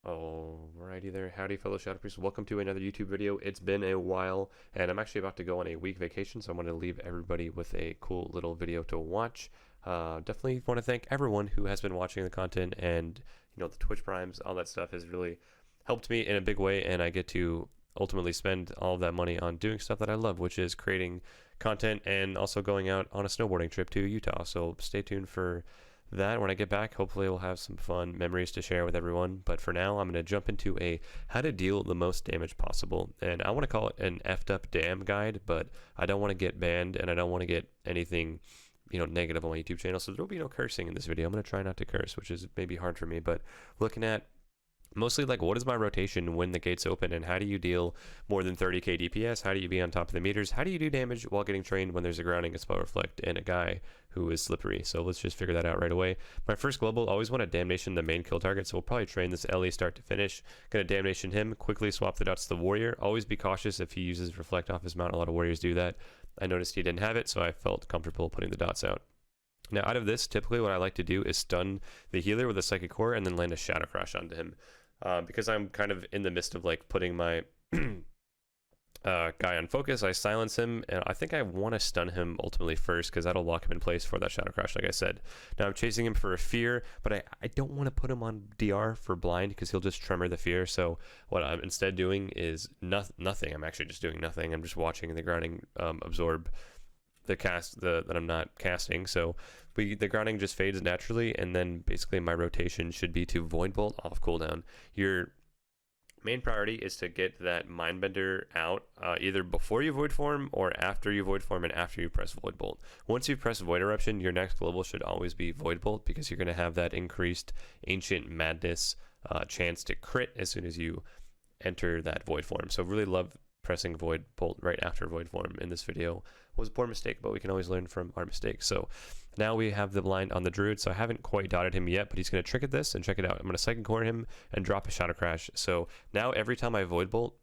Alrighty there, howdy fellow Shadow Priests. Welcome to another YouTube video. It's been a while, and I'm actually about to go on a week vacation, so I'm going to leave everybody with a cool little video to watch. Definitely want to thank everyone who has been watching the content, and the Twitch Primes, all that stuff has really helped me in a big way, and I get to ultimately spend all of that money on doing stuff that I love, which is creating content and also going out on a snowboarding trip to Utah. So stay tuned for that. When I get back, hopefully we'll have some fun memories to share with everyone. But for now, I'm going to jump into a how to deal the most damage possible. And I want to call it an effed up damn guide, but I don't want to get banned and I don't want to get anything negative on my YouTube channel. So there will be no cursing in this video. I'm going to try not to curse, which is maybe hard for me, but looking at mostly like what is my rotation when the gates open, and how do you deal more than 30k DPS? How do you be on top of the meters? How do you do damage while getting trained when there's a grounding, a spell reflect, and a guy who is slippery? So let's just figure that out right away. My first global, always want to damnation the main kill target, so we'll probably train this LE start to finish. Gonna damnation him, quickly swap the dots to the warrior. Always be cautious if he uses reflect off his mount. A lot of warriors do that. I noticed he didn't have it, so I felt comfortable putting the dots out. Now, out of this, typically what I like to do is stun the healer with a psychic core and then land a shadow crash onto him. Because I'm kind of in the midst of like putting my guy on focus, I silence him, and I think I want to stun him ultimately first because that'll lock him in place for that shadow crash, like I said. Now I'm chasing him for a fear, but I don't want to put him on DR for blind because he'll just tremor the fear. So what I'm instead doing is nothing. I'm actually just doing nothing. I'm just watching the grounding absorb the cast that I'm not casting. So the grounding just fades naturally, and then basically my rotation should be to void bolt off cooldown. Your main priority is to get that mindbender out either before you void form or after you void form and after you press void bolt. Once you press void eruption, your next global should always be void bolt because you're going to have that increased ancient madness chance to crit as soon as you enter that void form. So really love pressing void bolt right after void form in this video. Was a poor mistake, but we can always learn from our mistakes. So now we have the blind on the druid, so I haven't quite dotted him yet, but he's going to trinket this, and check it out. I'm going to second core him and drop a shadow crash. So now every time I void bolt,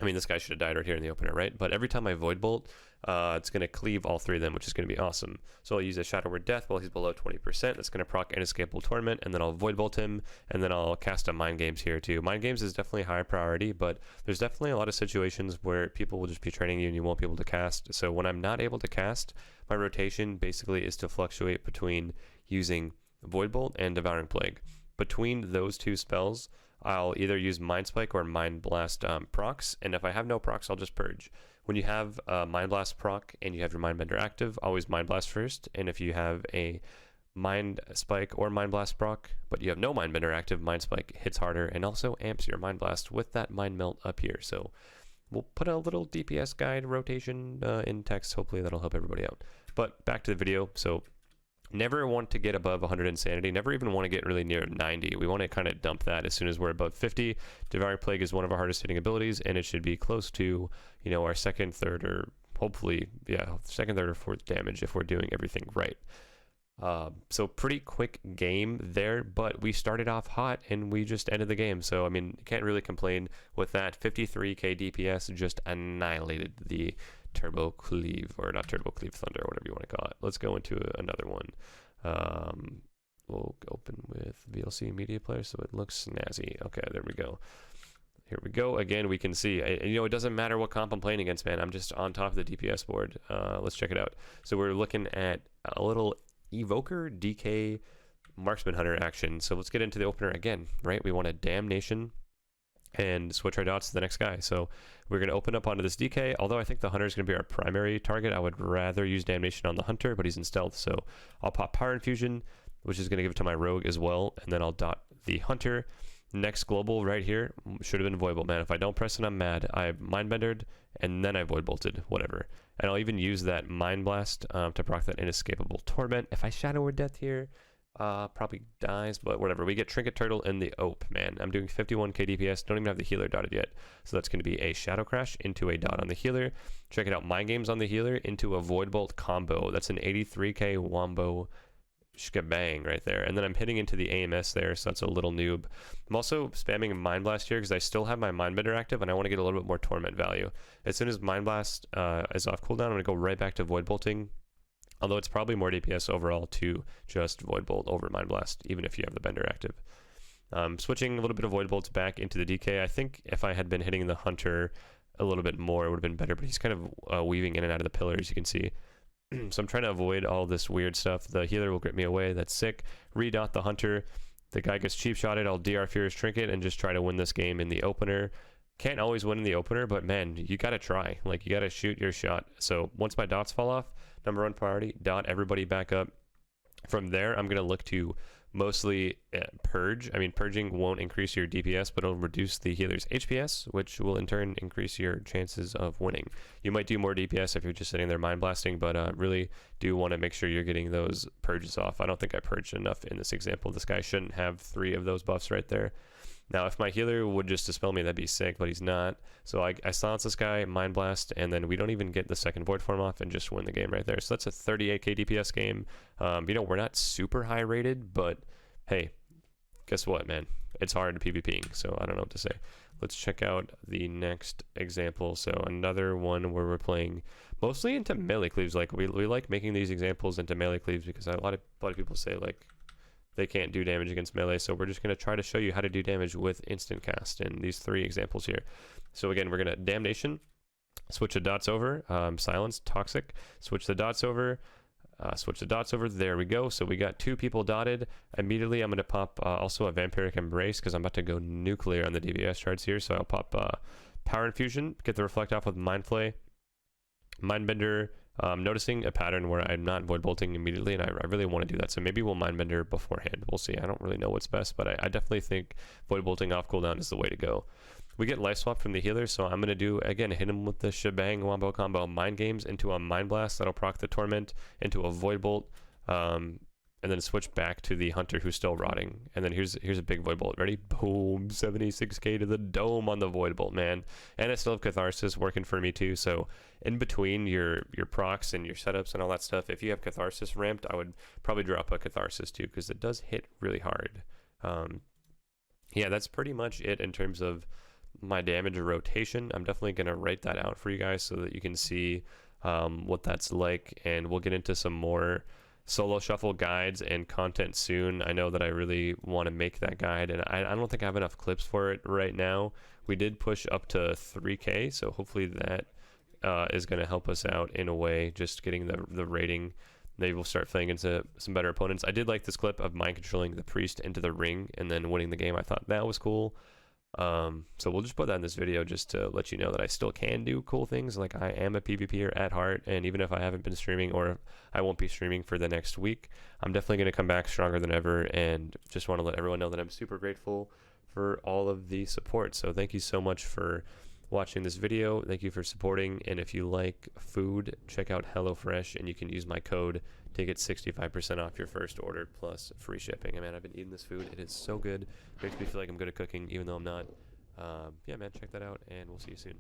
I mean, this guy should have died right here in the opener, right? But every time I void bolt, it's going to cleave all three of them, which is going to be awesome. So I'll use a Shadow Word Death while he's below 20%. That's going to proc Inescapable Torment, and then I'll void bolt him, and then I'll cast a Mind Games here too. Mind Games is definitely high priority, but there's definitely a lot of situations where people will just be training you and you won't be able to cast. So when I'm not able to cast, my rotation basically is to fluctuate between using Void Bolt and Devouring Plague. Between those two spells, I'll either use Mind Spike or Mind Blast procs, and if I have no procs, I'll just Purge. When you have Mind Blast proc and you have your Mindbender active, always Mind Blast first, and if you have a Mind Spike or Mind Blast proc, but you have no Mindbender active, Mind Spike hits harder and also amps your Mind Blast with that Mind Melt up here. So we'll put a little DPS guide rotation in text. Hopefully that'll help everybody out. But back to the video. So never want to get above 100 insanity, never even want to get really near 90. We want to kind of dump that as soon as we're above 50. Devouring Plague is one of our hardest hitting abilities, and it should be close to, our second, third, or hopefully, second, third, or fourth damage if we're doing everything right. So pretty quick game there, but we started off hot and we just ended the game. So, I mean, can't really complain with that. 53k DPS just annihilated the Turbo Cleave, or not Turbo Cleave Thunder, or whatever you want to call it. Let's go into another one. We'll open with VLC Media Player so it looks snazzy. Okay, there we go. Here we go. Again, we can see, it doesn't matter what comp I'm playing against, man. I'm just on top of the DPS board. Let's check it out. So we're looking at a little Evoker DK Marksman Hunter action. So let's get into the opener again, right? We want a Damnation and switch our dots to the next guy. So we're going to open up onto this DK, although I think the Hunter is going to be our primary target. I would rather use Damnation on the Hunter, but he's in stealth, so I'll pop Power Infusion, which is going to give it to my Rogue as well, and then I'll dot the Hunter. Next global right here should have been Void Bolt, man. If I don't press it, I'm mad. I Mindbendered, and then I Void Bolted, whatever. And I'll even use that Mind Blast to proc that Inescapable Torment. If I Shadow Word Death here, probably dies, but whatever. We get Trinket Turtle in the OP, man. I'm doing 51k DPS, don't even have the healer dotted yet. So that's going to be a Shadow Crash into a dot on the healer. Check it out, Mind Games on the healer into a Void Bolt combo. That's an 83k wombo shkabang right there. And then I'm hitting into the AMS there, so that's a little noob. I'm also spamming Mind Blast here because I still have my Mindbender active and I want to get a little bit more Torment value. As soon as Mind Blast is off cooldown, I'm going to go right back to Void Bolting. Although it's probably more DPS overall to just Void Bolt over Mind Blast, even if you have the Bender active. Switching a little bit of Void Bolts back into the DK. I think if I had been hitting the Hunter a little bit more, it would have been better, but he's kind of weaving in and out of the pillars, you can see. So I'm trying to avoid all this weird stuff. The healer will grip me away. That's sick. Redot the Hunter. The guy gets cheap shotted. I'll DR Fear's Trinket and just try to win this game in the opener. Can't always win in the opener, but man, you got to try. Like, you got to shoot your shot. So once my dots fall off, number one priority, dot everybody back up. From there, I'm going to look to mostly purge. I mean, purging won't increase your DPS, but it'll reduce the healer's HPS, which will in turn increase your chances of winning. You might do more DPS if you're just sitting there mind blasting, but really do want to make sure you're getting those purges off. I don't think I purged enough in this example. This guy shouldn't have 3 of those buffs right there. Now, if my healer would just dispel me, that'd be sick, but he's not. So I silence this guy, Mind Blast, and then we don't even get the second Void Form off and just win the game right there. So that's a 38k DPS game. You know, we're not super high rated, but hey, guess what, man? It's hard PvPing, so I don't know what to say. Let's check out the next example. So another one where we're playing mostly into melee cleaves. Like, we like making these examples into melee cleaves because a lot of people say, like, they can't do damage against melee, so we're just going to try to show you how to do damage with instant cast in these 3 examples here. So again, we're going to Damnation, switch the dots over, Silence, Toxic, switch the dots over, there we go. So we got 2 people dotted. Immediately I'm going to pop also a Vampiric Embrace because I'm about to go nuclear on the DPS charts here, so I'll pop Power Infusion, get the Reflect off with Mind Flay, Mindbender. Noticing a pattern where I'm not Void Bolting immediately, and I really want to do that, so maybe we'll Mindbender beforehand. We'll see. I don't really know what's best, but I definitely think Void Bolting off cooldown is the way to go. We get Life Swap from the healer, so I'm going to do, again, hit him with the shebang wombo combo Mind Games into a Mind Blast. That'll proc the Torment into a Void Bolt, and then switch back to the Hunter who's still rotting. And then here's a big Void Bolt. Ready? Boom! 76k to the dome on the Void Bolt, man. And I still have Catharsis working for me too, so in between your procs and your setups and all that stuff, if you have Catharsis ramped, I would probably drop a Catharsis too, because it does hit really hard. Yeah, that's pretty much it in terms of my damage rotation. I'm definitely going to write that out for you guys so that you can see what that's like, and we'll get into some more solo shuffle guides and content soon. I know that I really want to make that guide, and I don't think I have enough clips for it right now. We did push up to 3k, so hopefully that is going to help us out in a way, just getting the rating. Maybe we'll start playing into some better opponents. I did like this clip of mind controlling the priest into the ring and then winning the game. I thought that was cool. So we'll just put that in this video just to let you know that I still can do cool things. Like, I am a PvPer at heart, and even if I haven't been streaming, or I won't be streaming for the next week, I'm definitely going to come back stronger than ever, and just want to let everyone know that I'm super grateful for all of the support. So thank you so much for watching this video. Thank you for supporting, and if you like food, check out HelloFresh, and you can use my code to get 65% off your first order plus free shipping. Man, I've been eating this food. It is so good. Makes me feel like I'm good at cooking, even though I'm not. Yeah, man, check that out, and we'll see you soon.